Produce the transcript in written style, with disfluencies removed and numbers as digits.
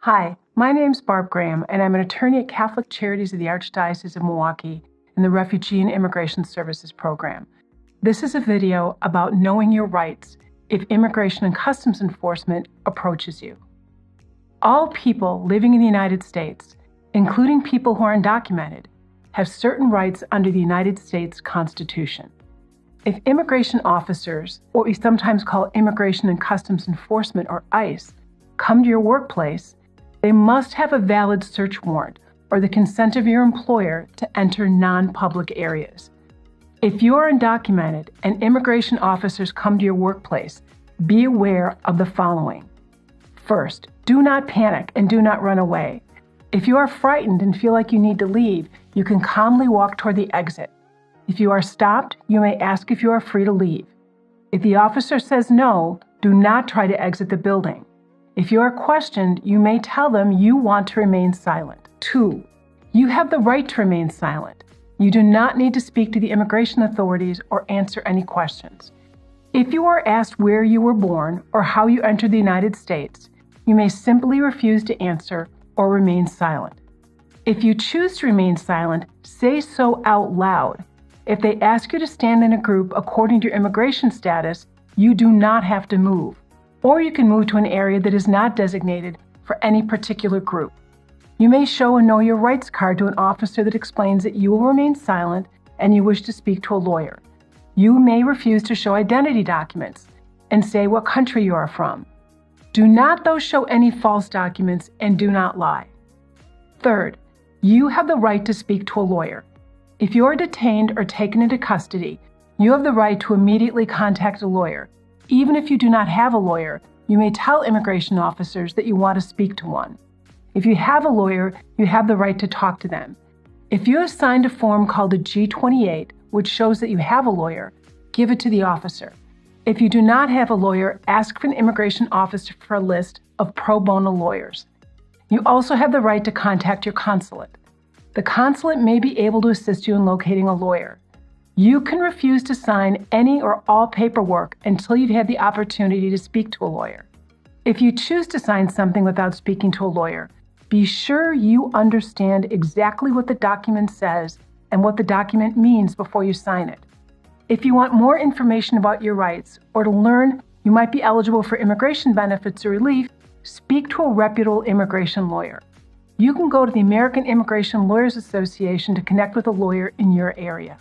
Hi, my name's Barb Graham, and I'm an attorney at Catholic Charities of the Archdiocese of Milwaukee in the Refugee and Immigration Services Program. This is a video about knowing your rights if Immigration and Customs Enforcement approaches you. All people living in the United States, including people who are undocumented, have certain rights under the United States Constitution. If immigration officers, what we sometimes call Immigration and Customs Enforcement or ICE, come to your workplace, they must have a valid search warrant or the consent of your employer to enter non-public areas. If you are undocumented and immigration officers come to your workplace, be aware of the following. First, do not panic and do not run away. If you are frightened and feel like you need to leave, you can calmly walk toward the exit. If you are stopped, you may ask if you are free to leave. If the officer says no, do not try to exit the building. If you are questioned, you may tell them you want to remain silent. 2. You have the right to remain silent. You do not need to speak to the immigration authorities or answer any questions. If you are asked where you were born or how you entered the United States, you may simply refuse to answer or remain silent. If you choose to remain silent, say so out loud. If they ask you to stand in a group according to your immigration status, you do not have to move. Or you can move to an area that is not designated for any particular group. You may show a Know Your Rights card to an officer that explains that you will remain silent and you wish to speak to a lawyer. You may refuse to show identity documents and say what country you are from. Do not, though, show any false documents and do not lie. Third, you have the right to speak to a lawyer. If you are detained or taken into custody, you have the right to immediately contact a lawyer. Even if you do not have a lawyer, you may tell immigration officers that you want to speak to one. If you have a lawyer, you have the right to talk to them. If you have signed a form called a G-28, which shows that you have a lawyer, give it to the officer. If you do not have a lawyer, ask for an immigration officer for a list of pro bono lawyers. You also have the right to contact your consulate. The consulate may be able to assist you in locating a lawyer. You can refuse to sign any or all paperwork until you've had the opportunity to speak to a lawyer. If you choose to sign something without speaking to a lawyer, be sure you understand exactly what the document says and what the document means before you sign it. If you want more information about your rights or to learn you might be eligible for immigration benefits or relief, speak to a reputable immigration lawyer. You can go to the American Immigration Lawyers Association to connect with a lawyer in your area.